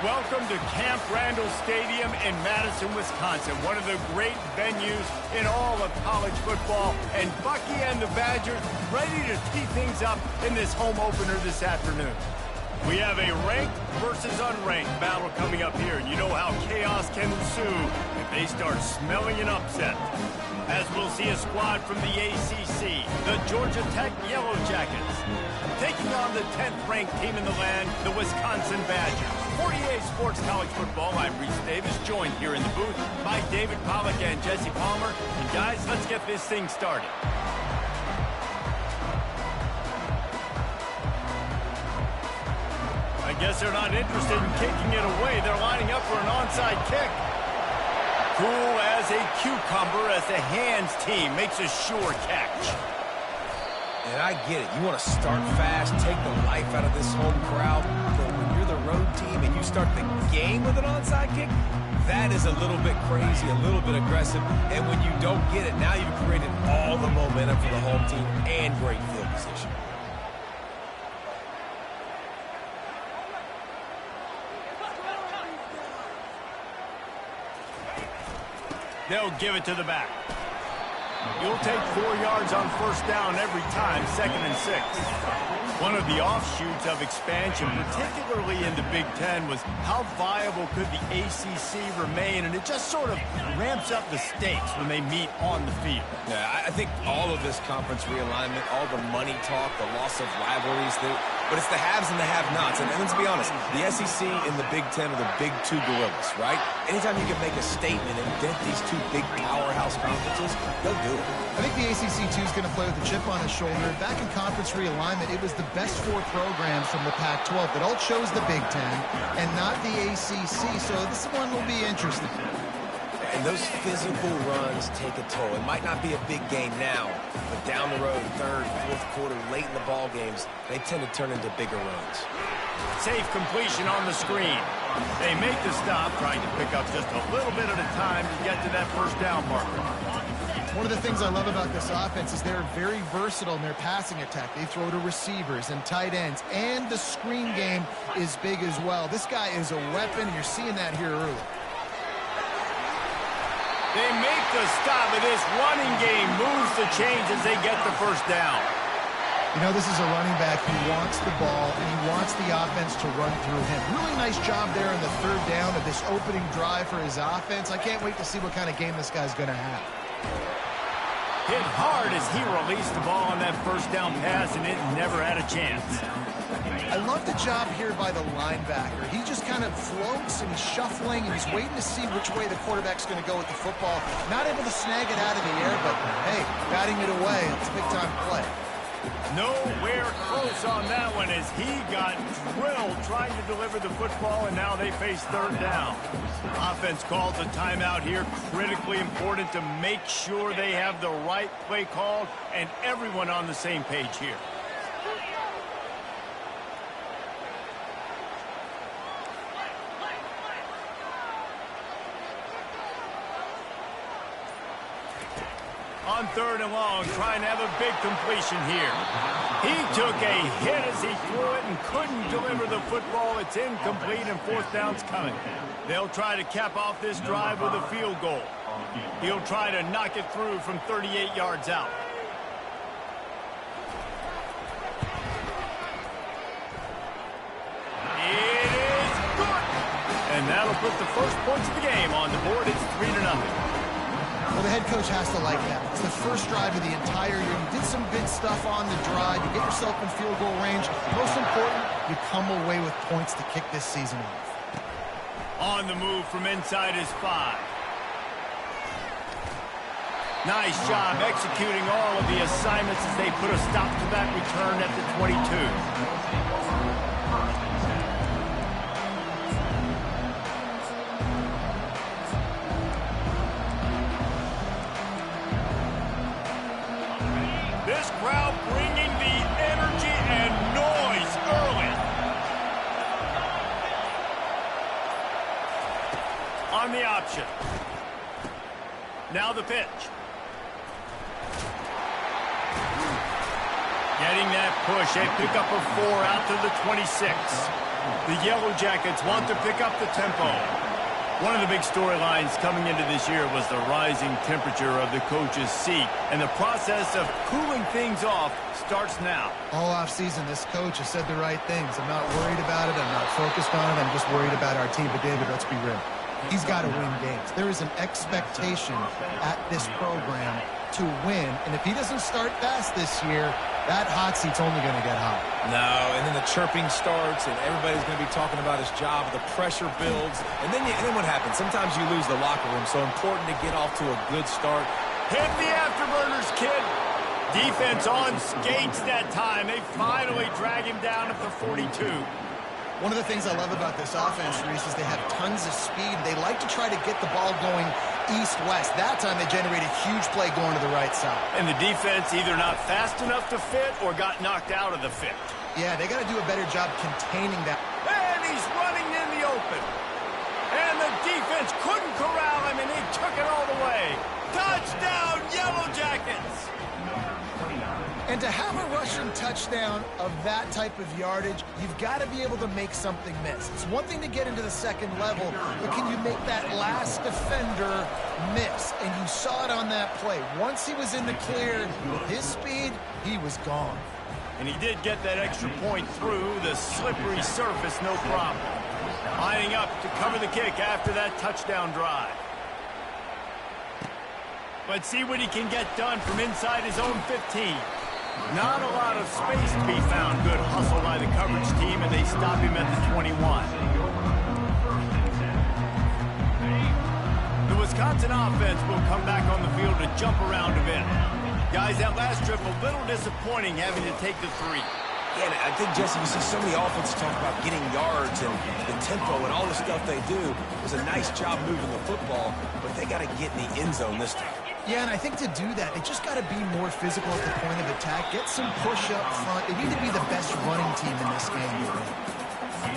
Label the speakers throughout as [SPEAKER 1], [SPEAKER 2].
[SPEAKER 1] Welcome to Camp Randall Stadium in Madison, Wisconsin, one of the great venues in all of college football. And Bucky and the Badgers ready to tee things up in this home opener this afternoon. We have a ranked versus unranked battle coming up here, and you know how chaos can ensue if they start smelling an upset. As we'll see a squad from the ACC, the Georgia Tech Yellow Jackets, taking on the 10th-ranked team in the land, the Wisconsin Badgers. 48 Sports College Football, I'm Reese Davis, joined here in the booth by David Pollack and Jesse Palmer. And guys, let's get this thing started. I guess they're not interested in kicking it away. They're lining up for an onside kick. Cool as a cucumber as the hands team makes a sure catch.
[SPEAKER 2] And I get it. You want to start fast, take the life out of this home crowd. But when you're the road team and you start the game with an onside kick, that is a little bit crazy, a little bit aggressive. And when you don't get it, now you've created all the momentum for the home team and great field position.
[SPEAKER 1] They'll give it to the back. You'll take 4 yards on first down every time, 2nd and 6. One of the offshoots of expansion, particularly in the Big Ten, was how viable could the ACC remain, and it just sort of ramps up the stakes when they meet on the field.
[SPEAKER 2] Yeah, I think all of this conference realignment, all the money talk, the loss of rivalries, but it's the haves and the have-nots. And let's be honest, the SEC and the Big Ten are the big two gorillas, right? Anytime you can make a statement and dent these two big powerhouse conferences, they'll do it.
[SPEAKER 3] I think the ACC, too, is going to play with a chip on his shoulder. Back in conference realignment, it was the best 4 programs from the Pac-12 that all chose the Big Ten and not the ACC, so this one will be interesting.
[SPEAKER 2] And those physical runs take a toll. It might not be a big game now, but down the road, 3rd, 4th quarter, late in the ball games, they tend to turn into bigger runs.
[SPEAKER 1] Safe completion on the screen. They make the stop, trying to pick up just a little bit at a time to get to that first down marker.
[SPEAKER 3] One of the things I love about this offense is they're very versatile in their passing attack. They throw to receivers and tight ends, and the screen game is big as well. This guy is a weapon, and you're seeing that here early.
[SPEAKER 1] They make the stop, and this running game moves the chains as they get the first down.
[SPEAKER 3] You know, this is a running back who wants the ball, and he wants the offense to run through him. Really nice job there in the 3rd down of this opening drive for his offense. I can't wait to see what kind of game this guy's going to have.
[SPEAKER 1] Hit hard as he released the ball on that first down pass, and it never had a chance.
[SPEAKER 3] I love the job here by the linebacker. He just kind of floats and he's shuffling and he's waiting to see which way the quarterback's going to go with the football. Not able to snag it out of the air, but hey, batting it away. It's a big-time play.
[SPEAKER 1] Nowhere close on that one as he got drilled trying to deliver the football, and now they face 3rd down. Offense calls a timeout here. Critically important to make sure they have the right play called and everyone on the same page here. On 3rd and long, trying to have a big completion here. He took a hit as he threw it and couldn't deliver the football. It's incomplete, and 4th down's coming. They'll try to cap off this drive with a field goal. He'll try to knock it through from 38 yards out. It is good! And that'll put the first points of the game on the board. It's 3-0.
[SPEAKER 3] Well, the head coach has to like that. It's the first drive of the entire year. You did some good stuff on the drive. You get yourself in field goal range. Most important, you come away with points to kick this season off.
[SPEAKER 1] On the move from inside his 5. Nice job executing all of the assignments as they put a stop to that return at the 22. This crowd bringing the energy and noise early. On the option. Now the pitch. Getting that push. They pick up a 4 out to the 26. The Yellow Jackets want to pick up the tempo. One of the big storylines coming into this year was the rising temperature of the coach's seat, and the process of cooling things off starts now.
[SPEAKER 3] All offseason, this coach has said the right things. I'm not worried about it. I'm not focused on it. I'm just worried about our team. But, David, let's be real. He's got to win games. There is an expectation at this program to win, and if he doesn't start fast this year, that hot seat's only going to get hot.
[SPEAKER 2] No, and then the chirping starts, and everybody's going to be talking about his job. The pressure builds, and then what happens? Sometimes you lose the locker room, so important to get off to a good start.
[SPEAKER 1] Hit the afterburners, kid. Defense on skates that time. They finally drag him down at the 42.
[SPEAKER 3] One of the things I love about this offense, Reese, is they have tons of speed. They like to try to get the ball going east-west. That time they generated a huge play going to the right side.
[SPEAKER 1] And the defense either not fast enough to fit or got knocked out of the fit.
[SPEAKER 3] Yeah, they got to do a better job containing that.
[SPEAKER 1] And he's running in the open. And the defense couldn't corral him, and he took it all the way. Touchdown, Yellow Jackets!
[SPEAKER 3] And to have a rushing touchdown of that type of yardage, you've got to be able to make something miss. It's one thing to get into the second level, but can you make that last defender miss? And you saw it on that play. Once he was in the clear, with his speed, he was gone.
[SPEAKER 1] And he did get that extra point through the slippery surface, no problem. Lining up to cover the kick after that touchdown drive. Let's see what he can get done from inside his own 15. Not a lot of space to be found. Good hustle by the coverage team, and they stop him at the 21. The Wisconsin offense will come back on the field to jump around a bit. Guys, that last trip a little disappointing having to take the 3.
[SPEAKER 2] Yeah, I think, Jesse, you see so many offenses talk about getting yards and the tempo and all the stuff they do. It was a nice job moving the football, but they got to get in the end zone this time.
[SPEAKER 3] Yeah, and I think to do that, they just got to be more physical at the point of attack. Get some push up front. They need to be the best running team in this game.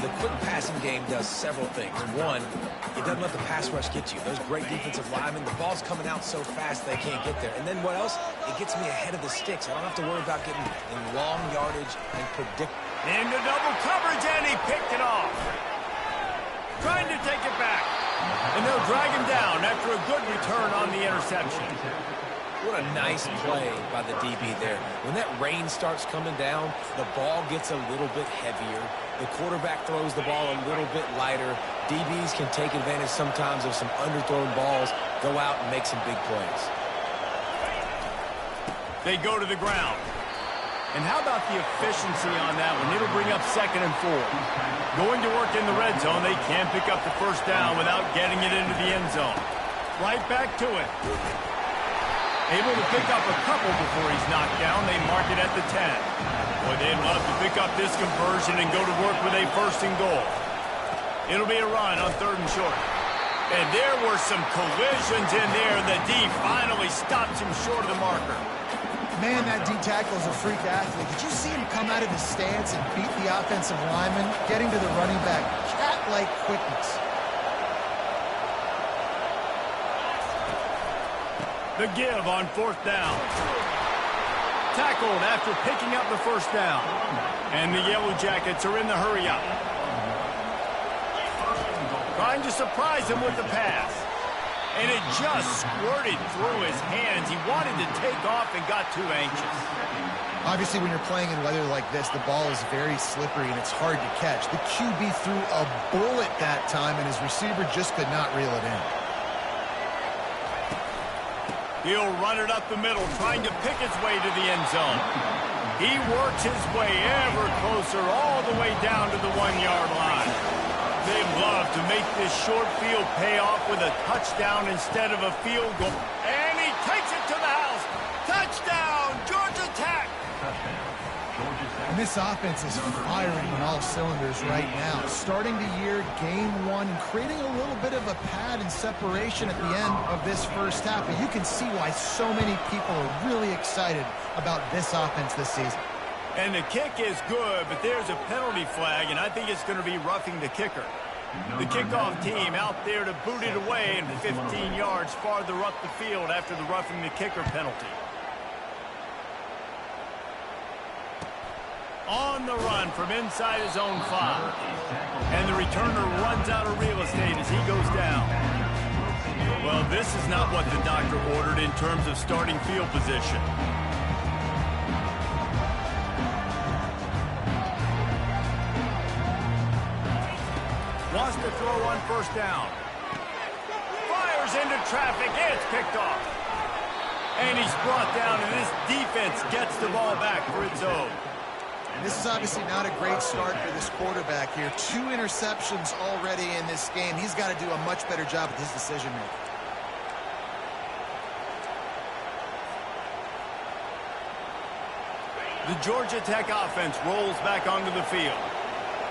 [SPEAKER 2] The quick passing game does several things. One, it doesn't let the pass rush get you. Those great defensive linemen, the ball's coming out so fast they can't get there. And then what else? It gets me ahead of the sticks. I don't have to worry about getting in long yardage and predict.
[SPEAKER 1] Into double coverage, and he picked it off. Trying to take it back. And they'll drag him down after a good return on the interception.
[SPEAKER 2] What a nice play by the DB there. When that rain starts coming down, the ball gets a little bit heavier. The quarterback throws the ball a little bit lighter. DBs can take advantage sometimes of some underthrown balls, go out and make some big plays.
[SPEAKER 1] They go to the ground. And how about the efficiency on that one? It'll bring up 2nd and 4. Going to work in the red zone, they can pick up the first down without getting it into the end zone. Right back to it. Able to pick up a couple before he's knocked down. They mark it at the 10. Boy, they'd love to pick up this conversion and go to work with a 1st and goal. It'll be a run on 3rd and short. And there were some collisions in there. The D finally stops him short of the marker.
[SPEAKER 3] Man, that D tackle is a freak athlete. Did you see him come out of his stance and beat the offensive lineman, getting to the running back? Cat-like quickness.
[SPEAKER 1] The give on 4th down. Tackled after picking up the 1st down. And the Yellow Jackets are in the hurry-up. Trying to surprise him with the pass. And it just squirted through his hands. He wanted to take off and got too anxious.
[SPEAKER 3] Obviously, when you're playing in weather like this, the ball is very slippery and it's hard to catch. The QB threw a bullet that time, and his receiver just could not reel it in.
[SPEAKER 1] He'll run it up the middle, trying to pick his way to the end zone. He works his way ever closer all the way down to the 1-yard line. They'd love to make this short field pay off with a touchdown instead of a field goal. And he takes it to the house. Touchdown, Georgia Tech.
[SPEAKER 3] And this offense is firing on all cylinders right now. Starting the year, game 1, and creating a little bit of a pad and separation at the end of this first half. But you can see why so many people are really excited about this offense this season.
[SPEAKER 1] And the kick is good, but there's a penalty flag, and I think it's going to be roughing the kicker. The kickoff team out there to boot it away and 15 yards farther up the field after the roughing the kicker penalty. On the run from inside his own 5. And the returner runs out of real estate as he goes down. Well, this is not what the doctor ordered in terms of starting field position. Wants to throw on first down. Fires into traffic. It's picked off. And he's brought down, and this defense gets the ball back for its own.
[SPEAKER 3] This is obviously not a great start for this quarterback here. 2 interceptions already in this game. He's got to do a much better job with his decision-making.
[SPEAKER 1] The Georgia Tech offense rolls back onto the field.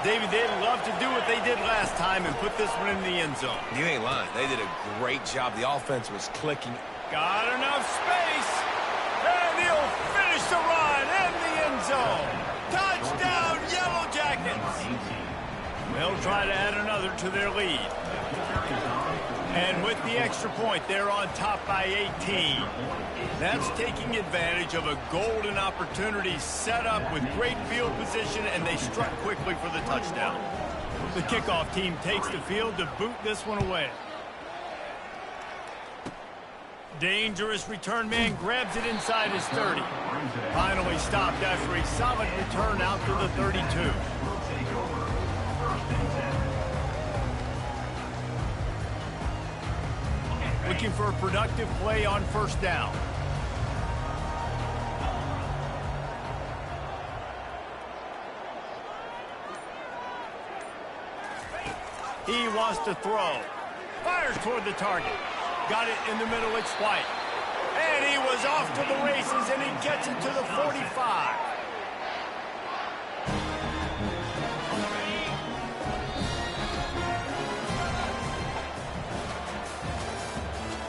[SPEAKER 1] David, they'd love to do what they did last time and put this one in the end zone.
[SPEAKER 2] You ain't lying. They did a great job. The offense was clicking.
[SPEAKER 1] Got enough space. And he'll finish the run in the end zone. Touchdown, Yellow Jackets. They'll try to add another to their lead. And with the extra point, they're on top by 18. That's taking advantage of a golden opportunity set up with great field position, and they struck quickly for the touchdown. The kickoff team takes the field to boot this one away. Dangerous return man grabs it inside his 30. Finally stopped after a solid return out to the 32. Looking for a productive play on first down. He wants to throw. Fires toward the target. Got it in the middle, it's White. And he was off to the races, and he gets it to the 45.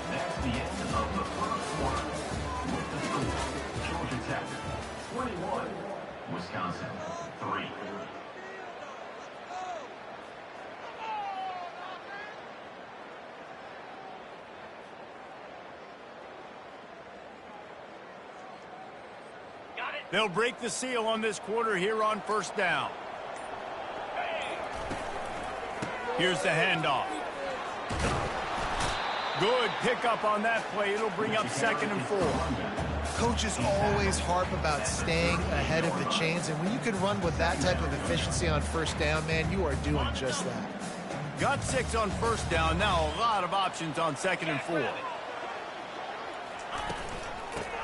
[SPEAKER 4] That's the end of the first quarter. With the score, Georgia Tech 21, Wisconsin 3.
[SPEAKER 1] They'll break the seal on this quarter here on first down. Here's the handoff. Good pickup on that play. It'll bring up 2nd and 4.
[SPEAKER 3] Coaches always harp about staying ahead of the chains, and when you can run with that type of efficiency on first down, man, you are doing just that.
[SPEAKER 1] Got 6 on first down. Now a lot of options on 2nd and 4.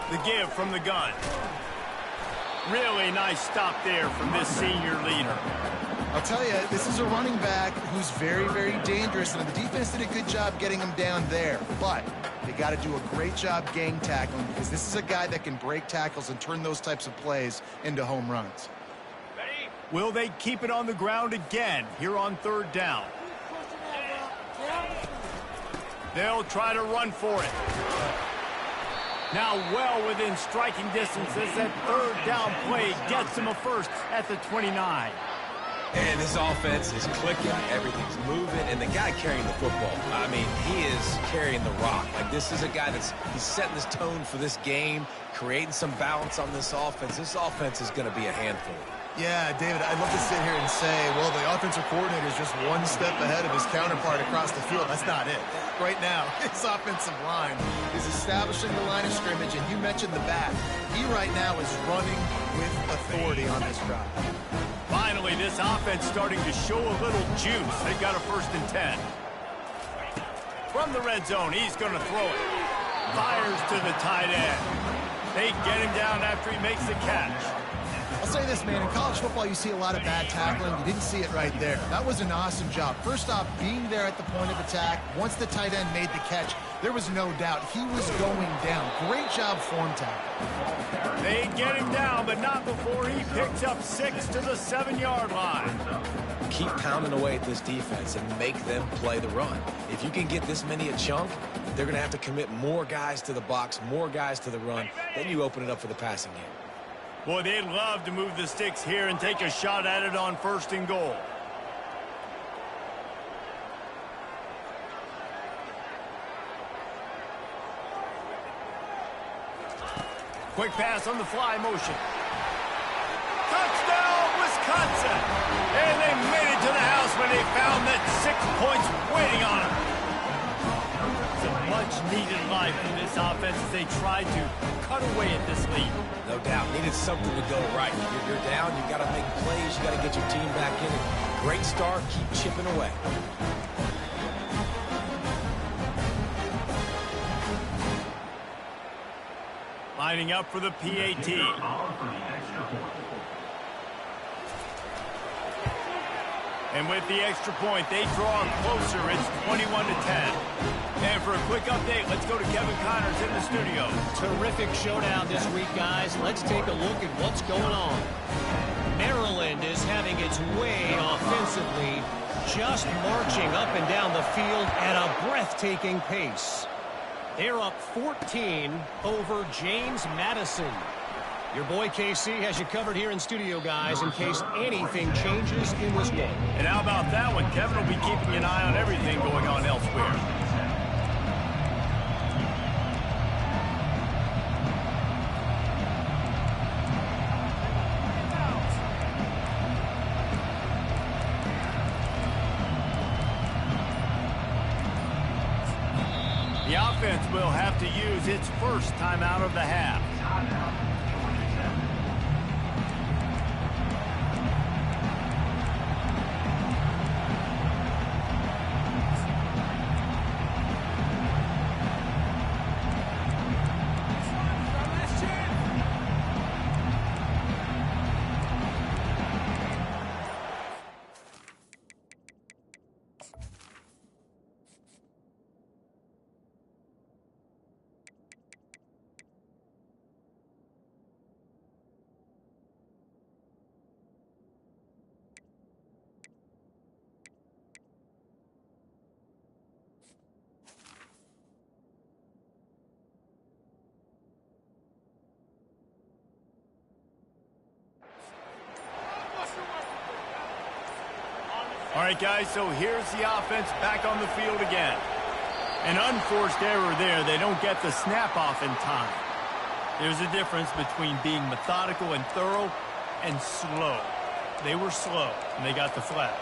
[SPEAKER 1] The give from the gun. Really nice stop there from this senior leader.
[SPEAKER 3] I'll tell you, this is a running back who's very, very dangerous, and the defense did a good job getting him down there. But they got to do a great job gang tackling, because this is a guy that can break tackles and turn those types of plays into home runs.
[SPEAKER 1] Will they keep it on the ground again here on 3rd down? They'll try to run for it. Now well within striking distance as that 3rd down play gets him a first at the 29.
[SPEAKER 2] And this offense is clicking, everything's moving, and the guy carrying the football, I mean, he is carrying the rock. Like, this is a guy he's setting this tone for this game, creating some balance on this offense. This offense is going to be a handful.
[SPEAKER 3] Yeah, David, I'd love to sit here and say, well, the offensive coordinator is just one step ahead of his counterpart across the field. That's not it. Right now, his offensive line is establishing the line of scrimmage, and you mentioned the back. He right now is running with authority on this drive.
[SPEAKER 1] Finally, this offense starting to show a little juice. They've got a 1st and 10. From the red zone, he's going to throw it. Fires to the tight end. They get him down after he makes the catch.
[SPEAKER 3] I'll say this, man, in college football, you see a lot of bad tackling. You didn't see it right there. That was an awesome job. First off, being there at the point of attack. Once the tight end made the catch, there was no doubt he was going down. Great job form tackle.
[SPEAKER 1] They get him down, but not before he picks up 6 to the 7-yard line.
[SPEAKER 2] Keep pounding away at this defense and make them play the run. If you can get this many a chunk, they're going to have to commit more guys to the box, more guys to the run. Then you open it up for the passing game.
[SPEAKER 1] Boy, they'd love to move the sticks here and take a shot at it on 1st and goal. Quick pass on the fly motion. Touchdown! life for this offense as they try to cut away at this lead.
[SPEAKER 2] No doubt. Needed something to go right. You're down. You got to make plays. You got to get your team back in it. Great start. Keep chipping away.
[SPEAKER 1] Lining up for the PAT. And with the extra point, they draw closer. It's 21-10. And for a quick update, let's go to Kevin Connors in the studio.
[SPEAKER 5] Terrific showdown this week, guys. Let's take a look at what's going on. Maryland is having its way offensively, just marching up and down the field at a breathtaking pace. They're up 14 over James Madison. Your boy KC has you covered here in studio, guys, in case anything changes in this one.
[SPEAKER 1] And how about that one? Kevin will be keeping an eye on everything going on elsewhere. The offense will have to use its first timeout of the half. All right, guys, so here's the offense back on the field again. An unforced error there. They don't get the snap off in time. There's a difference between being methodical and thorough and slow. They were slow, and they got the flag.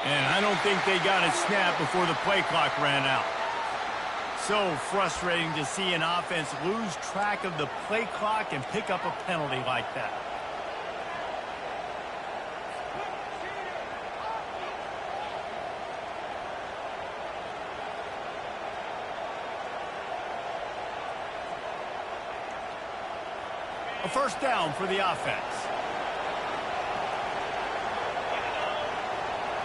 [SPEAKER 1] And I don't think they got a snap before the play clock ran out. So frustrating to see an offense lose track of the play clock and pick up a penalty like that. A first down for the offense.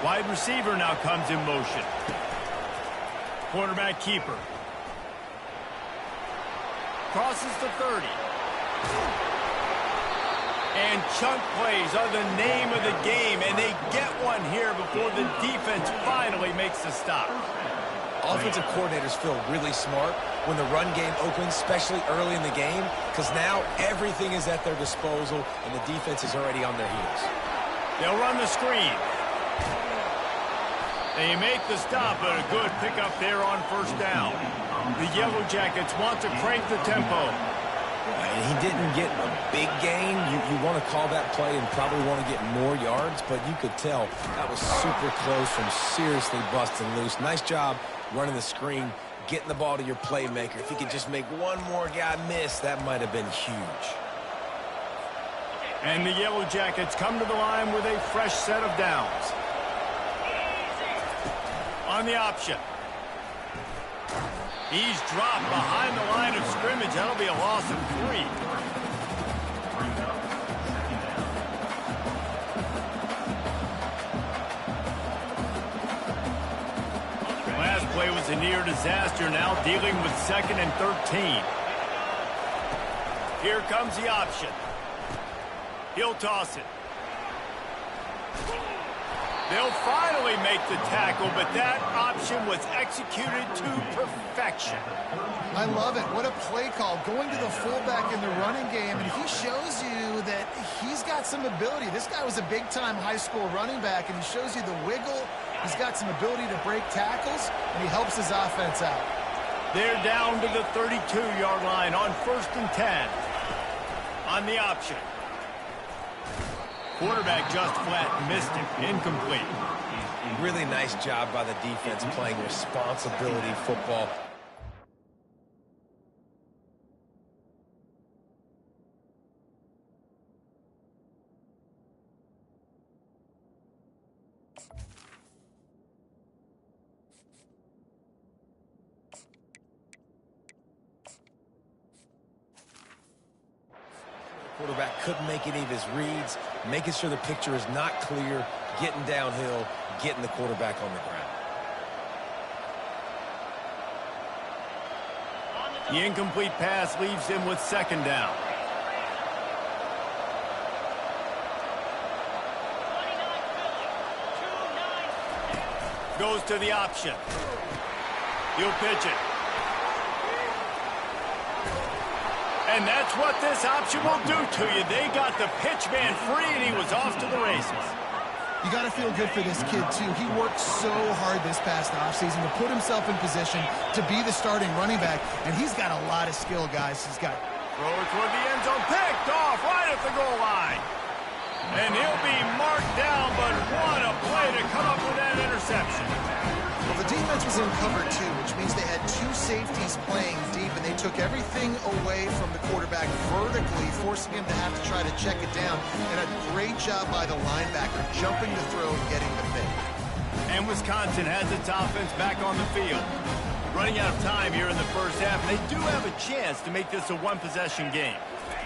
[SPEAKER 1] Wide receiver now comes in motion. Quarterback keeper. Crosses the 30. And chunk plays are the name of the game, and they get one here before the defense finally makes the stop.
[SPEAKER 2] Offensive coordinators feel really smart when the run game opens, especially early in the game, because now everything is at their disposal, and the defense is already on their heels.
[SPEAKER 1] They'll run the screen. They make the stop, but a good pickup there on first down. The Yellow Jackets want to crank the tempo.
[SPEAKER 2] And he didn't get a big gain. You want to call that play and probably want to get more yards, but you could tell that was super close from seriously busting loose. Nice job running the screen, getting the ball to your playmaker. If he could just make one more guy miss, that might have been huge.
[SPEAKER 1] And the Yellow Jackets come to the line with a fresh set of downs. On the option. He's dropped behind the line of scrimmage. That'll be a loss of 3. Last play was a near disaster, now dealing with 2nd and 13. Here comes the option. He'll toss it. They'll finally make the tackle, but that option was executed to perfection.
[SPEAKER 3] I love it. What a play call. Going to the fullback in the running game, and he shows you that he's got some ability. This guy was a big-time high school running back, and he shows you the wiggle He's got some ability to break tackles, and he helps his offense out.
[SPEAKER 1] They're down to the 32-yard line on 1st and 10. On the option. Quarterback just flat missed it. Incomplete.
[SPEAKER 2] Really nice job by the defense playing responsibility football. Quarterback couldn't make any of his reads, making sure the picture is not clear, getting downhill, getting the quarterback on the ground.
[SPEAKER 1] The incomplete pass leaves him with 2nd down. Goes to the option. He'll pitch it. And that's what this option will do to you. They got the pitch man free, and he was off to the races.
[SPEAKER 3] You got to feel good for this kid, too. He worked so hard this past offseason to put himself in position to be the starting running back, and he's got a lot of skill, guys. He's got...
[SPEAKER 1] Thrower toward the end zone, picked off right at the goal line. And he'll be marked down, but what a play to come up with that interception.
[SPEAKER 3] Well, the defense was in cover 2, which means they had 2 safeties playing deep, and they took everything away from the quarterback vertically, forcing him to have to try to check it down. And a great job by the linebacker, jumping the throw and getting the pick.
[SPEAKER 1] And Wisconsin has its offense back on the field. Running out of time here in the first half, and they do have a chance to make this a one-possession game.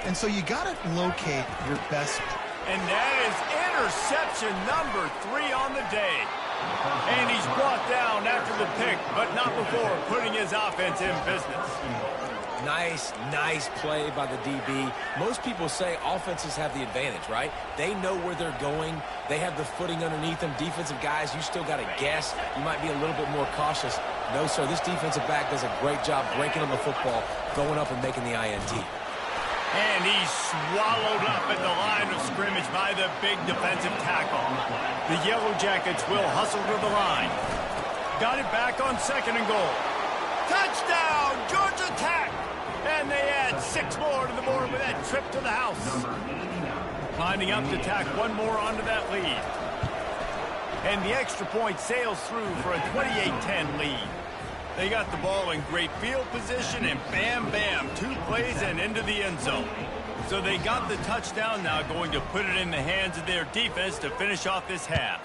[SPEAKER 3] And so you got to locate your best.
[SPEAKER 1] And that is interception number 3 on the day. And he's brought down after the pick, but not before putting his offense in business.
[SPEAKER 2] Nice play by the DB. Most people say offenses have the advantage, right? They know where they're going. They have the footing underneath them. Defensive guys, you still got to guess. You might be a little bit more cautious. No, sir, this defensive back does a great job breaking on the football, going up and making the INT.
[SPEAKER 1] And he's swallowed up at the line of scrimmage by the big defensive tackle. The Yellow Jackets will hustle to the line. Got it back on 2nd and goal. Touchdown, Georgia Tech! And they add 6 more to the board with that trip to the house. Lining up to tack 1 more onto that lead. And the extra point sails through for a 28-10 lead. They got the ball in great field position, and bam, bam, 2 plays and into the end zone. So they got the touchdown, now going to put it in the hands of their defense to finish off this half.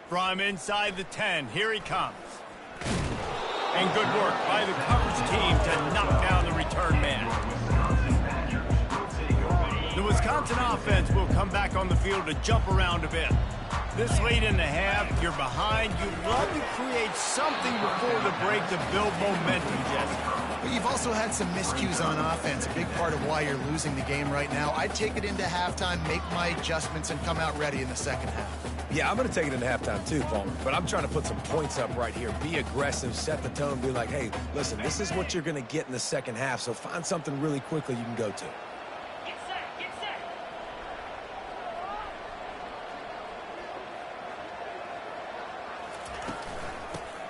[SPEAKER 1] From inside the 10, here he comes. And good work by the coverage team to knock down the return man. The Wisconsin offense will come back on the field to jump around a bit. This late in the half, you're behind. You'd love to create something before the break to build momentum, Jesse.
[SPEAKER 3] But you've also had some miscues on offense, a big part of why you're losing the game right now. I'd take it into halftime, make my adjustments, and come out ready in the second half.
[SPEAKER 2] Yeah, I'm going to take it into halftime too, Palmer. But I'm trying to put some points up right here. Be aggressive, set the tone, be like, hey, listen, this is what you're going to get in the second half, so find something really quickly you can go to.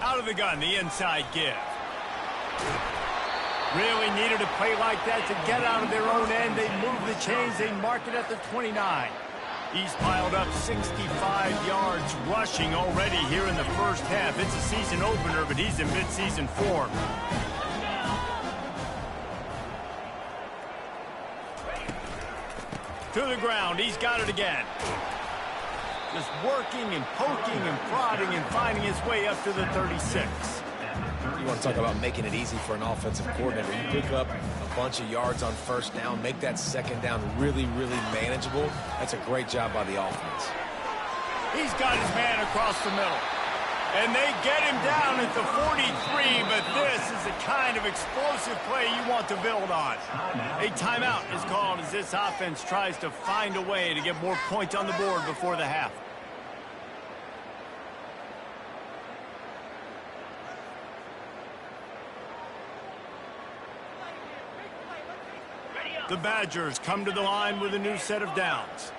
[SPEAKER 1] Out of the gun, the inside give. Really needed a play like that to get out of their own end. They move the chains. They mark it at the 29. He's piled up 65 yards rushing already here in the first half. It's a season opener, but he's in midseason form. To the ground. He's got it again. Just working and poking and prodding and finding his way up to the 36.
[SPEAKER 2] You want to talk about making it easy for an offensive coordinator. You pick up a bunch of yards on first down, make that second down really, really manageable. That's a great job by the offense.
[SPEAKER 1] He's got his man across the middle. And they get him down at the 43, but this is the kind of explosive play you want to build on. A timeout is called as this offense tries to find a way to get more points on the board before the half. The Badgers come to the line with a new set of downs.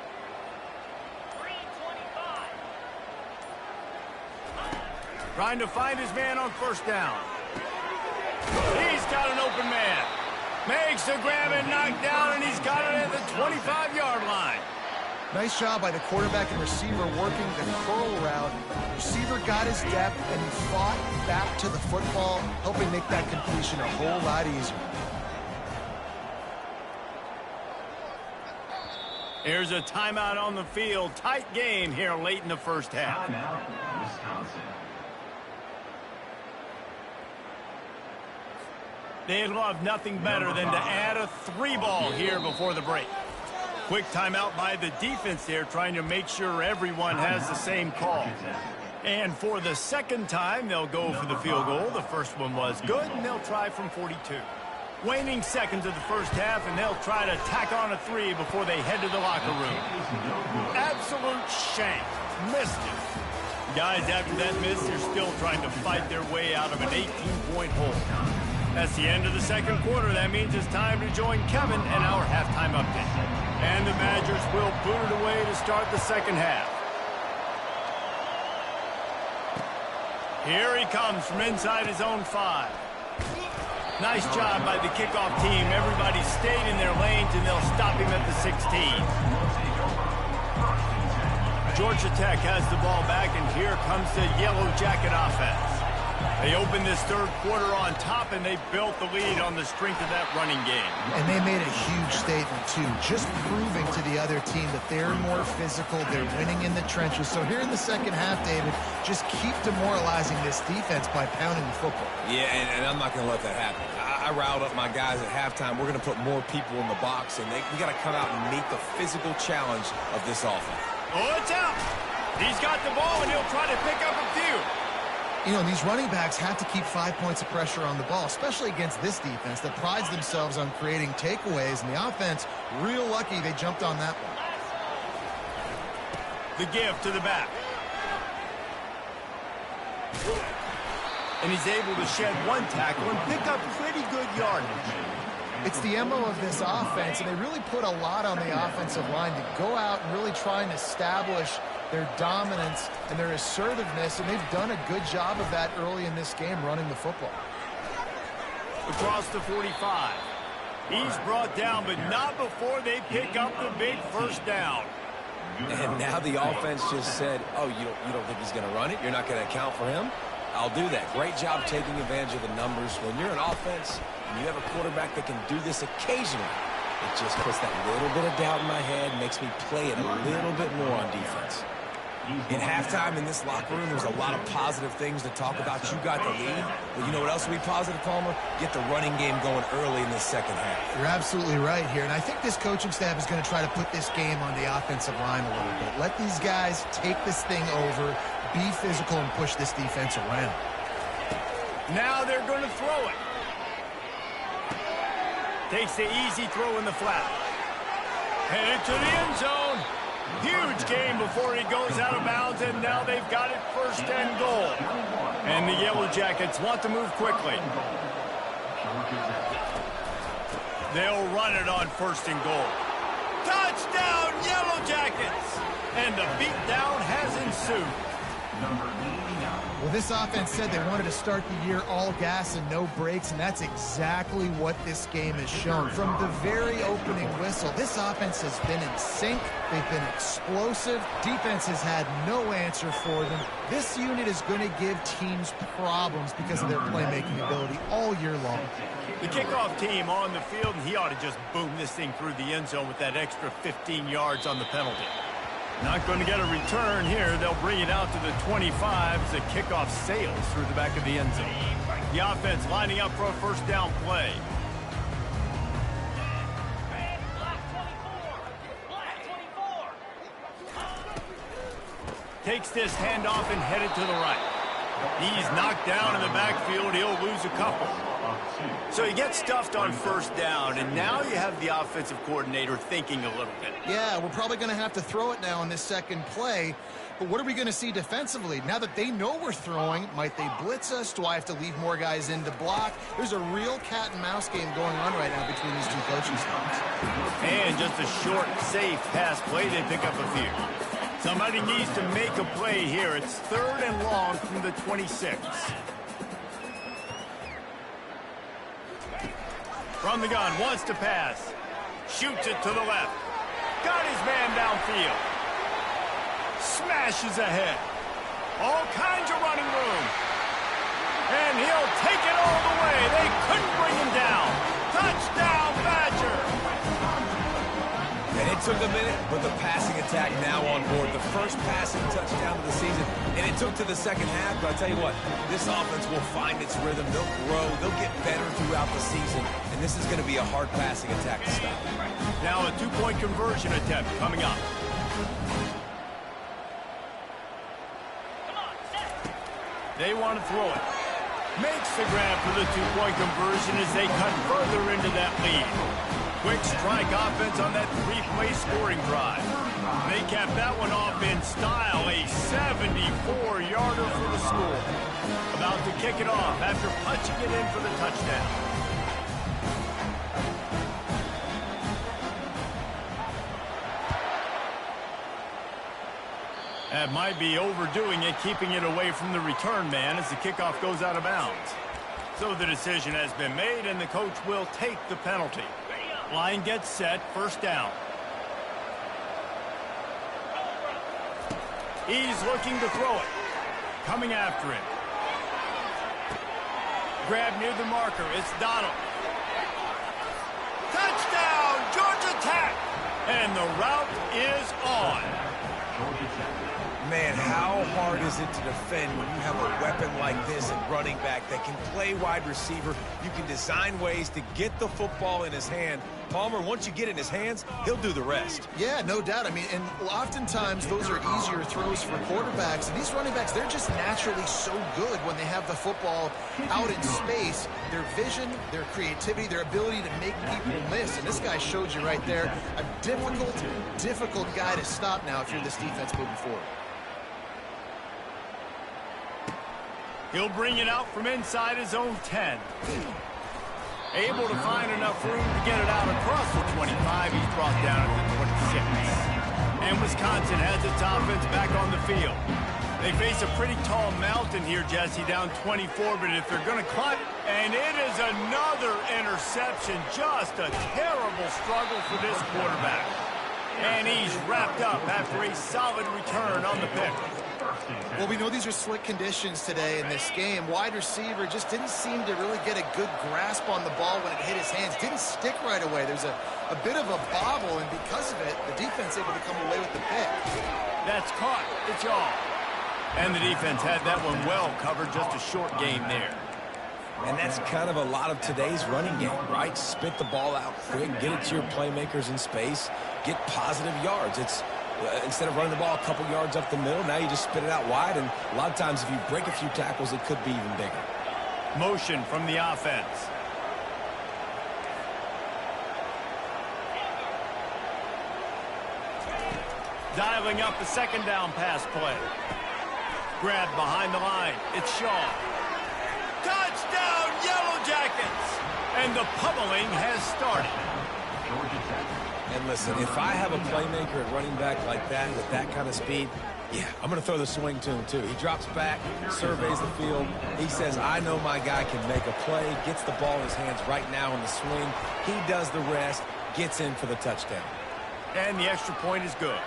[SPEAKER 1] Trying to find his man on first down. He's got an open man. Makes the grab and knock down, and he's got it at the 25-yard line.
[SPEAKER 3] Nice job by the quarterback and receiver working the curl route. Receiver got his depth, and he fought back to the football, helping make that completion a whole lot easier.
[SPEAKER 1] Here's a timeout on the field. Tight game here late in the first half.
[SPEAKER 4] Timeout, Wisconsin.
[SPEAKER 1] They'd love nothing better than to add a 3-ball here before the break. Quick timeout by the defense there, trying to make sure everyone has the same call. And for the second time, they'll go for the field goal. The first one was good, and they'll try from 42. Waning seconds of the first half, and they'll try to tack on a 3 before they head to the locker room. Absolute shank. Missed it. Guys, after that miss, they're still trying to fight their way out of an 18-point hole. That's the end of the second quarter. That means it's time to join Kevin and our halftime update. And the Badgers will boot it away to start the second half. Here he comes from inside his own 5. Nice job by the kickoff team. Everybody stayed in their lanes, and they'll stop him at the 16. Georgia Tech has the ball back, and here comes the Yellow Jacket offense. They opened this third quarter on top, and they built the lead on the strength of that running game.
[SPEAKER 3] And they made a huge statement, too, just proving to the other team that they're more physical, they're winning in the trenches. So here in the second half, David, just keep demoralizing this defense by pounding the football.
[SPEAKER 2] Yeah, and I'm not going to let that happen. I riled up my guys at halftime. We're going to put more people in the box, and we got to come out and meet the physical challenge of this offense.
[SPEAKER 1] Oh, it's out. He's got the ball, and he'll try to pick up a few.
[SPEAKER 3] You know, these running backs have to keep 5 points of pressure on the ball, especially against this defense that prides themselves on creating takeaways, and the offense, real lucky they jumped on that one.
[SPEAKER 1] The give to the back. And he's able to shed one tackle and pick up pretty good yardage.
[SPEAKER 3] It's the MO of this offense, and they really put a lot on the offensive line to go out and really try and establish their dominance and their assertiveness, and they've done a good job of that early in this game running the football.
[SPEAKER 1] Across the 45. He's brought down, but not before they pick up the big first down.
[SPEAKER 2] And now the offense just said, oh, you don't think he's going to run it? You're not going to account for him? I'll do that. Great job taking advantage of the numbers. When you're an offense and you have a quarterback that can do this occasionally, it just puts that little bit of doubt in my head, makes me play it a little bit more on defense. In halftime in this locker room, there's a lot of positive things to talk about. You got the lead. But you know what else will be positive, Palmer? Get the running game going early in the second half.
[SPEAKER 3] You're absolutely right here. And I think this coaching staff is going to try to put this game on the offensive line a little bit. Let these guys take this thing over, be physical, and push this defense around.
[SPEAKER 1] Now they're going to throw it. Takes the easy throw in the flat. Headed to the end zone. Huge game before he goes out of bounds, and now they've got it first and goal. And the Yellow Jackets want to move quickly. They'll run it on first and goal. Touchdown, Yellow Jackets! And the beatdown has ensued.
[SPEAKER 3] Well, this offense said they wanted to start the year all gas and no brakes, and that's exactly what this game has shown. From the very opening whistle, this offense has been in sync. They've been explosive. Defense has had no answer for them. This unit is going to give teams problems because of their playmaking ability all year long.
[SPEAKER 1] The kickoff team on the field, and he ought to just boom this thing through the end zone with that extra 15 yards on the penalty. Not going to get a return here. They'll bring it out to the 25 as the kickoff sails through the back of the end zone. The offense lining up for a first down play. Takes this handoff and headed to the right. He's knocked down in the backfield. He'll lose a couple. So he gets stuffed on first down, and now you have the offensive coordinator thinking a little bit.
[SPEAKER 3] Yeah, we're probably going to have to throw it now in this second play. But what are we going to see defensively? Now that they know we're throwing, might they blitz us? Do I have to leave more guys in to block? There's a real cat and mouse game going on right now between these two coaching staffs.
[SPEAKER 1] And just a short, safe pass play, they pick up a few. Somebody needs to make a play here. It's 3rd and long from the 26. From the gun, wants to pass. Shoots it to the left. Got his man downfield. Smashes ahead. All kinds of running room. And he'll take it all the way. They couldn't bring him down. Touchdown, Badger.
[SPEAKER 2] And it took a minute, but the passing attack now on board. The first passing touchdown of the season. And it took to the second half, but I'll tell you what, this offense will find its rhythm. They'll grow. They'll get better throughout the season. And this is going to be a hard passing attack to stop.
[SPEAKER 1] Now a 2-point conversion attempt coming up. They want to throw it. Makes the grab for the 2-point conversion as they cut further into that lead. Quick strike offense on that 3-play scoring drive. They capped that one off in style, a 74-yarder for the score. About to kick it off after punching it in for the touchdown. That might be overdoing it, keeping it away from the return man as the kickoff goes out of bounds. So the decision has been made, and the coach will take the penalty. Line gets set, 1st down. He's looking to throw it. Coming after him. Grab near the marker. It's Donald. Touchdown, Georgia Tech! And the route is on.
[SPEAKER 2] Man, how hard is it to defend when you have a weapon like this at running back that can play wide receiver? You can design ways to get the football in his hand. Palmer, once you get it in his hands, he'll do the rest.
[SPEAKER 3] Yeah, no doubt. I mean, and oftentimes those are easier throws for quarterbacks. And these running backs, they're just naturally so good when they have the football out in space. Their vision, their creativity, their ability to make people miss. And this guy showed you right there, a difficult guy to stop now if you're this defense moving forward.
[SPEAKER 1] He'll bring it out from inside his own 10. Able to find enough room to get it out across the 25. He's brought down at the 26. And Wisconsin has its offense back on the field. They face a pretty tall mountain here, Jesse, down 24. But if they're going to climb, and it is another interception. Just a terrible struggle for this quarterback. And he's wrapped up after a solid return on the pick.
[SPEAKER 3] Well, we know these are slick conditions today in this game. Wide receiver just didn't seem to really get a good grasp on the ball when it hit his hands. Didn't stick right away. There's a bit of a bobble, and because of it, the defense able to come away with the pick.
[SPEAKER 1] That's caught. It's all. And the defense had that one well covered. Just a short gain there.
[SPEAKER 2] And that's kind of a lot of today's running game, right? Spit the ball out quick, get it to your playmakers in space, get positive yards. It's instead of running the ball a couple yards up the middle, now you just spit it out wide, and a lot of times if you break a few tackles, it could be even bigger.
[SPEAKER 1] Motion from the offense. Dialing up the 2nd down pass play. Grabbed behind the line. It's Shaw. Touchdown, Yellow Jackets! And the pummeling has started.
[SPEAKER 2] And listen, if I have a playmaker at running back like that with that kind of speed, yeah, I'm going to throw the swing to him too. He drops back, surveys the field. He says, I know my guy can make a play, gets the ball in his hands right now on the swing. He does the rest, gets in for the touchdown.
[SPEAKER 1] And the extra point is good.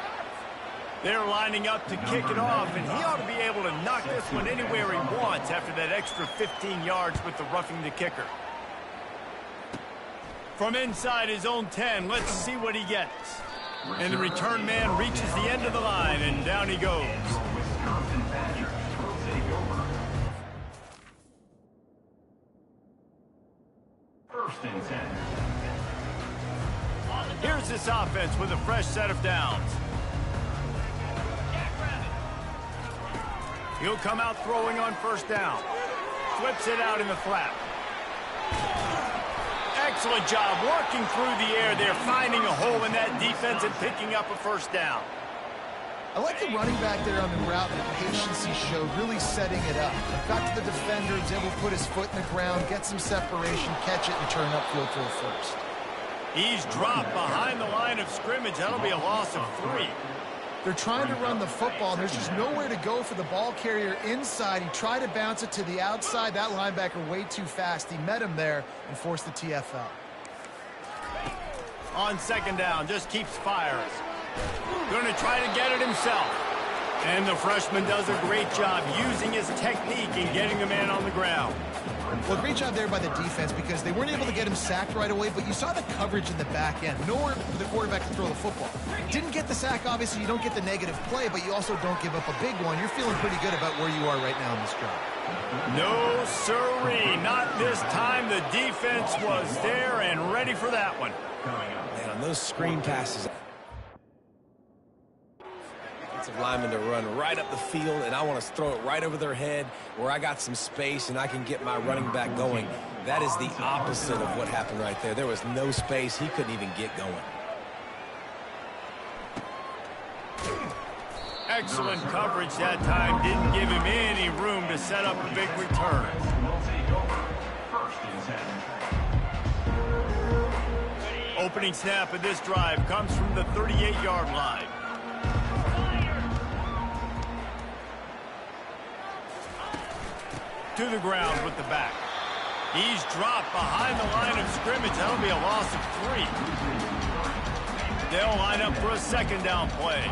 [SPEAKER 1] They're lining up to kick it off, and he ought to be able to knock this one anywhere he wants after that extra 15 yards with the roughing the kicker. From inside his own 10, let's see what he gets. And the return man reaches the end of the line, and down he goes.
[SPEAKER 4] Wisconsin Badgers will take over. 1st and 10.
[SPEAKER 1] Here's this offense with a fresh set of downs. He'll come out throwing on 1st down. Flips it out in the flat. Excellent job working through the air there, finding a hole in that defense and picking up a 1st down.
[SPEAKER 3] I like the running back there on the route, the patience he showed, really setting it up. Got to the defender, was able to put his foot in the ground, get some separation, catch it, and turn upfield for a 1st.
[SPEAKER 1] He's dropped behind the line of scrimmage. That'll be a loss of 3.
[SPEAKER 3] They're trying to run the football, and there's just nowhere to go for the ball carrier inside. He tried to bounce it to the outside. That linebacker way too fast. He met him there and forced the TFL.
[SPEAKER 1] On second down, just keeps firing. Going to try to get it himself. And the freshman does a great job using his technique and getting the man on the ground.
[SPEAKER 3] Well, great job there by the defense because they weren't able to get him sacked right away, but you saw the coverage in the back end. Nowhere for the quarterback to throw the football. Didn't get the sack, obviously. You don't get the negative play, but you also don't give up a big one. You're feeling pretty good about where you are right now in this drive.
[SPEAKER 1] No sirree, not this time. The defense was there and ready for that one.
[SPEAKER 2] Man, on those screen passes, defensive lineman to run right up the field, and I want to throw it right over their head where I got some space and I can get my running back going. That is the opposite of what happened right there. There was no space. He couldn't even get going.
[SPEAKER 1] Excellent coverage that time. Didn't give him any room to set up a big return.
[SPEAKER 4] Will take over. First and 10.
[SPEAKER 1] Opening snap of this drive comes from the 38-yard line. To the ground with the back. He's dropped behind the line of scrimmage. That'll be a loss of 3. They'll line up for a second down play.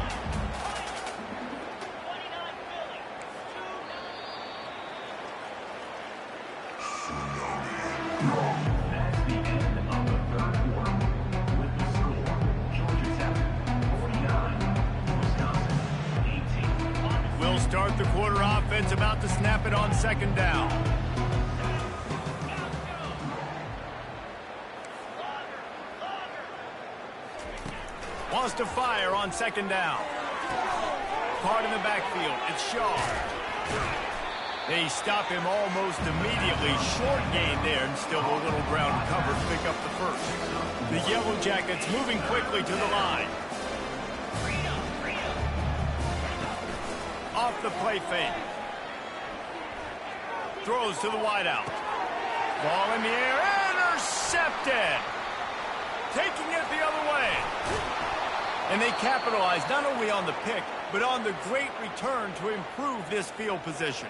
[SPEAKER 4] That's the end of the third quarter. With the score, Georgia Tech 49, Wisconsin 18.
[SPEAKER 1] We'll start the quarter offense, about to snap it on second down. Wants to fire on second down. Card in the backfield. It's Shaw. They stop him almost immediately. Short gain there, and still a little ground cover to pick up the first. The Yellow Jackets moving quickly to the line. Off the play fake. Throws to the wideout. Ball in the air. Intercepted. Taking it the other way. And they capitalize not only on the pick, but on the great return to improve this field position.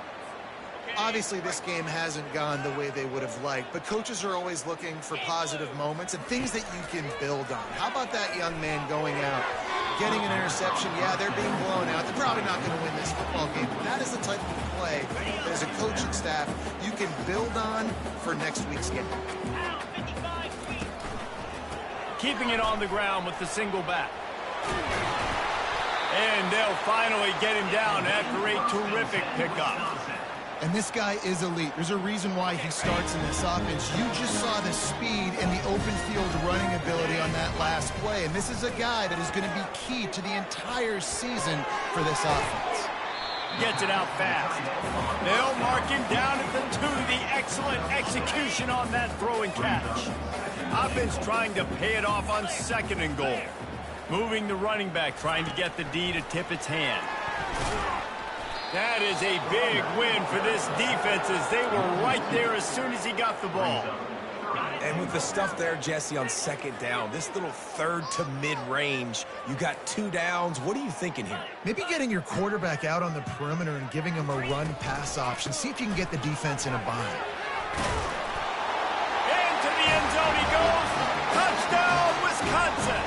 [SPEAKER 3] Obviously, this game hasn't gone the way they would have liked, but coaches are always looking for positive moments and things that you can build on. How about that young man going out, getting an interception? Yeah, they're being blown out. They're probably not going to win this football game, but that is the type of play that as a coaching staff you can build on for next week's game.
[SPEAKER 1] Keeping it on the ground with the single back. And they'll finally get him down after a terrific pickup.
[SPEAKER 3] And this guy is elite. There's a reason why he starts in this offense. You just saw the speed and the open field running ability on that last play. And this is a guy that is going to be key to the entire season for this offense.
[SPEAKER 1] Gets it out fast. They'll mark him down at the 2. The excellent execution on that throw and catch. Offense trying to pay it off on second and goal. Moving the running back, trying to get the D to tip its hand. That is a big win for this defense as they were right there as soon as he got the ball.
[SPEAKER 2] And with the stuff there, Jesse, on second down, this little third to mid-range, you got 2 downs. What are you thinking here?
[SPEAKER 3] Maybe getting your quarterback out on the perimeter and giving him a run-pass option. See if you can get the defense in a bind.
[SPEAKER 1] Into the end zone he goes. Touchdown, Wisconsin.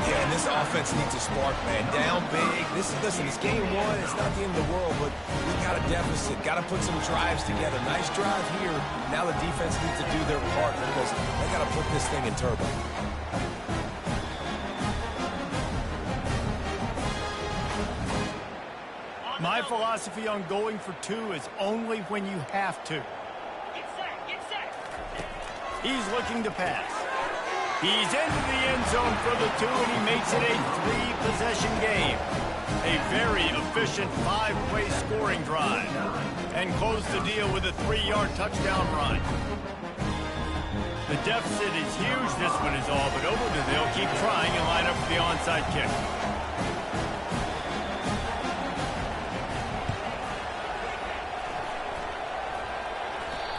[SPEAKER 2] Yeah, and this offense needs a spark, man. Down big. Listen, it's game 1. It's not the end of the world, but we got a deficit. Got to put some drives together. Nice drive here. Now the defense needs to do their part because they got to put this thing in turbo.
[SPEAKER 1] My philosophy on going for 2 is only when you have to. He's looking to pass. He's into the end zone for the 2, and he makes it a 3-possession game. A very efficient 5-play scoring drive. And close the deal with a 3-yard touchdown run. The deficit is huge. This one is all but over. They'll keep trying and line up for the onside kick.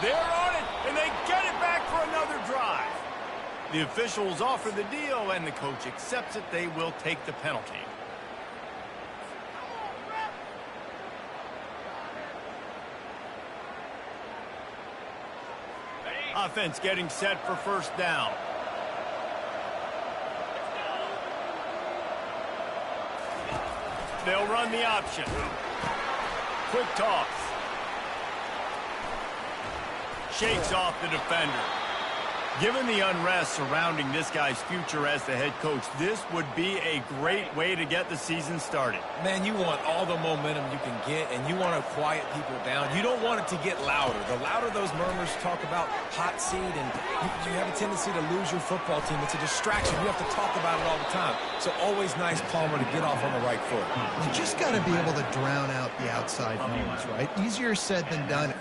[SPEAKER 1] They're on it, and they get it back for another drive. The officials offer the deal, and the coach accepts it. They will take the penalty. Offense getting set for first down. They'll run the option. Quick toss. Shakes off the defender. Given the unrest surrounding this guy's future as the head coach, this would be a great way to get the season started.
[SPEAKER 2] Man, you want all the momentum you can get, and you want to quiet people down. You don't want it to get louder. The louder those murmurs talk about hot seat, and you have a tendency to lose your football team. It's a distraction. You have to talk about it all the time. So always nice, Palmer, to get off on the right foot.
[SPEAKER 3] You just got to be able to drown out the outside noise, right? Easier said than done.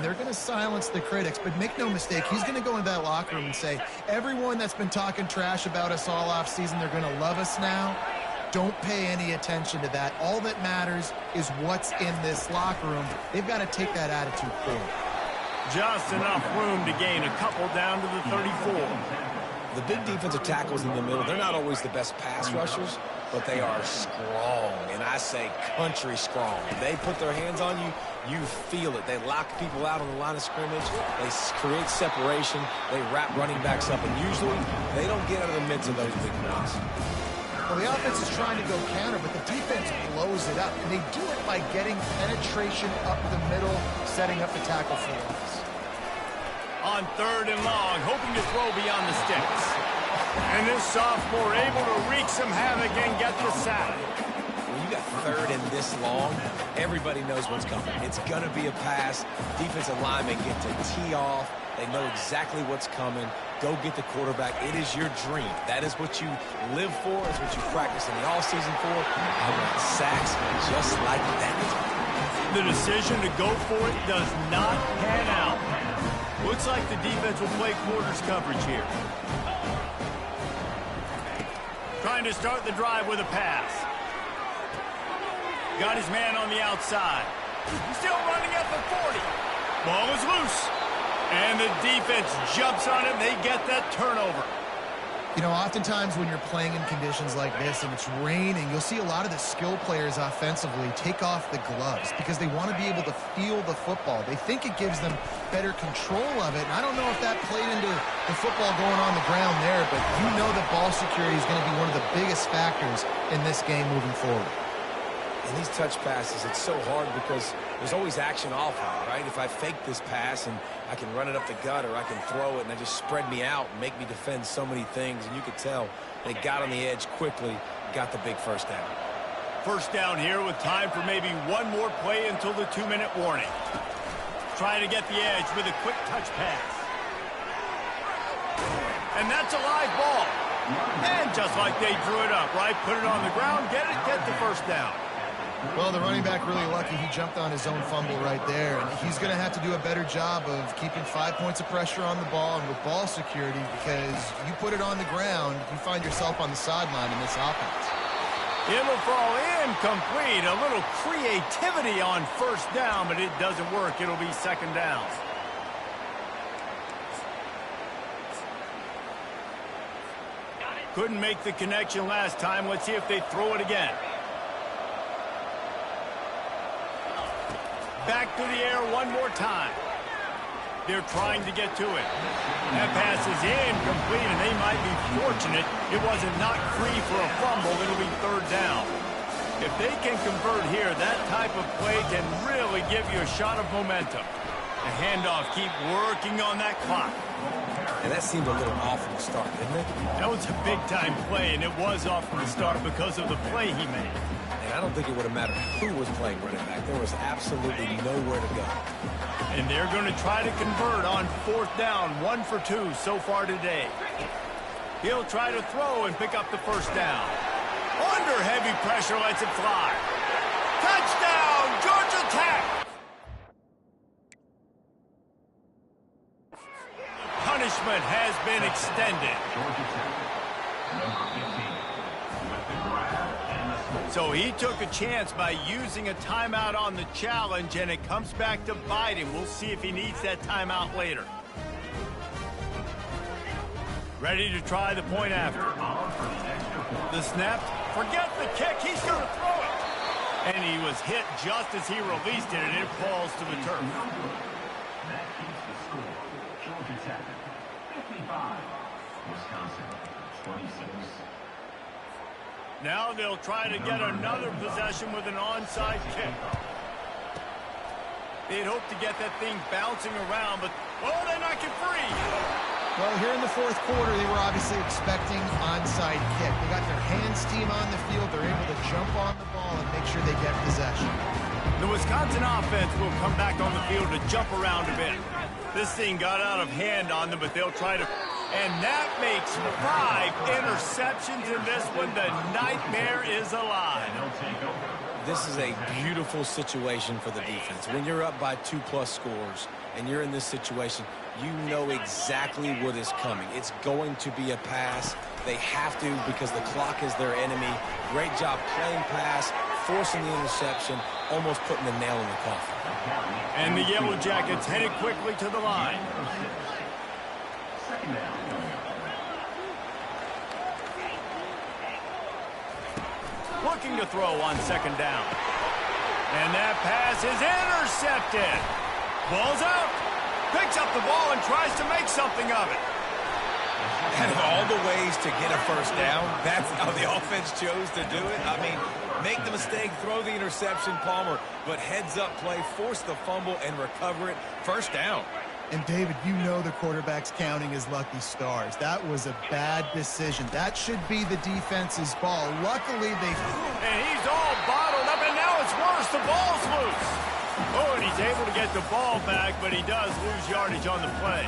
[SPEAKER 3] They're going to silence the critics, but make no mistake, he's going to go into that locker room and say, everyone that's been talking trash about us all off season, they're going to love us now. Don't pay any attention to that. All that matters is what's in this locker room. They've got to take that attitude forward.
[SPEAKER 1] Just enough room to gain a couple down to the 34.
[SPEAKER 2] The big defensive tackles in the middle, they're not always the best pass rushers, but they are strong, and I say country strong. They put their hands on you, you feel it. They lock people out on the line of scrimmage. They create separation. They wrap running backs up, and usually they don't get out of the midst of those big ones.
[SPEAKER 3] Well, the offense is trying to go counter, but the defense blows it up, and they do it by getting penetration up the middle, setting up the tackle for loss.
[SPEAKER 1] On 3rd and long, hoping to throw beyond the sticks. And this sophomore able to wreak some havoc and get the sack.
[SPEAKER 2] When you got 3rd and this long, everybody knows what's coming. It's going to be a pass. Defensive linemen get to tee off. They know exactly what's coming. Go get the quarterback. It is your dream. That is what you live for. It's what you practice in the offseason for. I want sacks just like that.
[SPEAKER 1] The decision to go for it does not pan out. Looks like the defense will play quarters coverage here. Trying to start the drive with a pass. Got his man on the outside. Still running at the 40. Ball is loose. And the defense jumps on him. They get that turnover.
[SPEAKER 3] You know, oftentimes when you're playing in conditions like this and it's raining, you'll see a lot of the skill players offensively take off the gloves because they want to be able to feel the football. They think it gives them better control of it. And I don't know if that played into the football going on the ground there, but you know that ball security is going to be one of the biggest factors in this game moving forward.
[SPEAKER 2] And these touch passes, it's so hard because there's always action off of it, right? If I fake this pass and I can run it up the gut or I can throw it and they just spread me out and make me defend so many things. And you could tell they got on the edge quickly, got the big first down.
[SPEAKER 1] First down here with time for maybe one more play until the 2-minute warning. Trying to get the edge with a quick touch pass. And that's a live ball. And just like they drew it up, right? Put it on the ground, get the first down.
[SPEAKER 3] Well, the running back really lucky. He jumped on his own fumble right there. And he's going to have to do a better job of keeping 5 points of pressure on the ball and with ball security because you put it on the ground, you find yourself on the sideline in this offense.
[SPEAKER 1] It will fall incomplete. A little creativity on first down, but it doesn't work. It'll be second down. Couldn't make the connection last time. Let's see if they throw it again. Back to the air one more time. They're trying to get to it. That pass is incomplete, and they might be fortunate it wasn't knocked free for a fumble. It'll be third down. If they can convert here, that type of play can really give you a shot of momentum. The handoff, keep working on that clock.
[SPEAKER 2] And that seemed a little off from the start, didn't it?
[SPEAKER 1] That was a big-time play, and it was off from the start because of the play he made.
[SPEAKER 2] And I don't think it would have mattered who was playing running back. There was absolutely nowhere to go.
[SPEAKER 1] And they're going to try to convert on fourth down, 1 for 2 so far today. He'll try to throw and pick up the first down. Under heavy pressure, lets it fly. Touchdown, Georgia Tech! punishment has been extended.
[SPEAKER 4] Georgia Tech, number 15, with the grab and the score.
[SPEAKER 1] So he took a chance by using a timeout on the challenge, and it comes back to bite him. We'll see if he needs that timeout later. Ready to try the point after. The snap. Forget the kick. He's going to throw it. And he was hit just as he released it, and it falls to the turf.
[SPEAKER 4] That keeps the score. Georgia Tech, 55. Wisconsin, 26.
[SPEAKER 1] Now they'll try to get another possession with an onside kick. They'd hope to get that thing bouncing around, but, oh, they knock it free.
[SPEAKER 3] Well, here in the fourth quarter, they were obviously expecting onside kick. They got their hands team on the field. They're able to jump on the ball and make sure they get possession.
[SPEAKER 1] The Wisconsin offense will come back on the field to jump around a bit. This thing got out of hand on them, but they'll try to... And that makes 5 interceptions in this one. The nightmare is alive.
[SPEAKER 2] This is a beautiful situation for the defense. When you're up by 2+ scores and you're in this situation, you know exactly what is coming. It's going to be a pass. They have to because the clock is their enemy. Great job playing pass, forcing the interception, almost putting the nail in the coffin.
[SPEAKER 1] And the Yellow Jackets headed quickly to the line.
[SPEAKER 4] Second down.
[SPEAKER 1] Looking to throw on second down. And that pass is intercepted. Ball's out. Picks up the ball and tries to make something of it.
[SPEAKER 2] Out of all the ways to get a first down, that's how the offense chose to do it. I mean, make the mistake, throw the interception, Palmer, but heads-up play, force the fumble, and recover it. First down.
[SPEAKER 3] And, David, you know the quarterback's counting his lucky stars. That was a bad decision. That should be the defense's ball. Luckily, they...
[SPEAKER 1] And he's all bottled up, and now it's worse. The ball's loose. Oh, and he's able to get the ball back, but he does lose yardage on the play.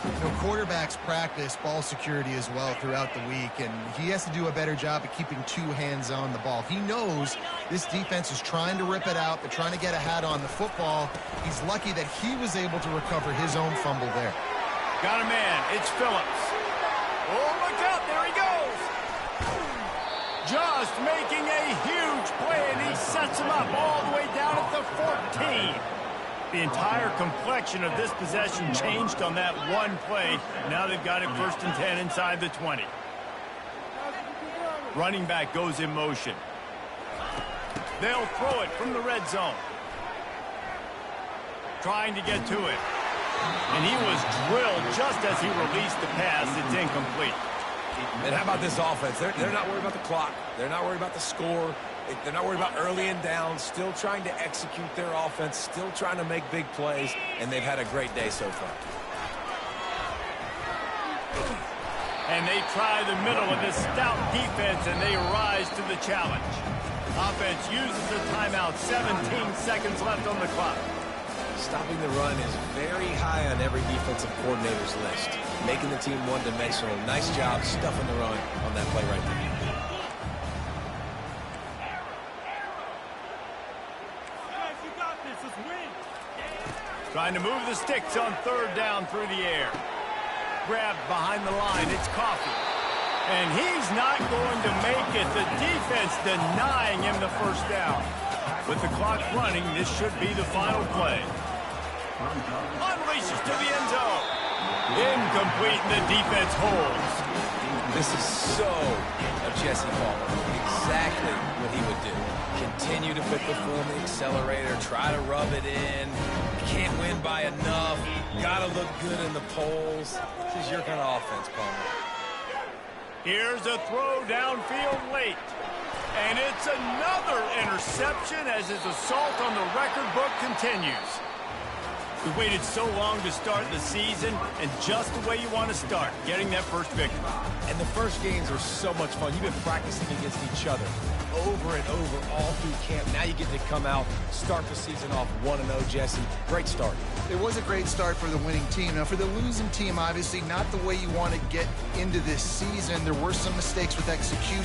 [SPEAKER 3] You know, quarterbacks practice ball security as well throughout the week, and he has to do a better job of keeping 2 hands on the ball. He knows this defense is trying to rip it out. They're trying to get a hat on the football. He's lucky that he was able to recover his own fumble there.
[SPEAKER 1] Got a man. It's Phillips. Oh, look out. There he goes. Just making a huge play, and he sets him up all the way down at the 14. The entire complexion of this possession changed on that one play. Now they've got it 1st and 10 inside the 20. Running back goes in motion. They'll throw it from the red zone. Trying to get to it. And he was drilled just as he released the pass. It's incomplete.
[SPEAKER 2] And how about this offense? They're not worried about the clock. They're not worried about the score. They're not worried about early and down. Still trying to execute their offense. Still trying to make big plays. And they've had a great day so far.
[SPEAKER 1] And they try the middle of this stout defense, and they rise to the challenge. Offense uses a timeout. 17 seconds left on the clock.
[SPEAKER 2] Stopping the run is very high on every defensive coordinator's list. Making the team one-dimensional. Nice job stuffing the run on that play right there.
[SPEAKER 1] Trying to move the sticks on 3rd down through the air. Grabbed behind the line. It's Coffee. And he's not going to make it. The defense denying him the first down. With the clock running, this should be the final play. Unleashes to the end zone. Incomplete, and the defense holds.
[SPEAKER 2] This is so of Jesse Palmer. Exactly what he would do. Continue to put the foot on the accelerator, try to rub it in. Can't win by enough. Gotta look good in the polls. This is your kind of offense, Palmer.
[SPEAKER 1] Here's a throw downfield late. And it's another interception as his assault on the record book continues. We waited so long to start the season, and just the way you want to start, getting that first victory.
[SPEAKER 2] And the first games are so much fun. You've been practicing against each other over and over all through camp. Now you get to come out, start the season off 1-0, Jesse. Great start.
[SPEAKER 3] It was a great start for the winning team. Now, for the losing team, obviously not the way you want to get into this season. There were some mistakes with execution.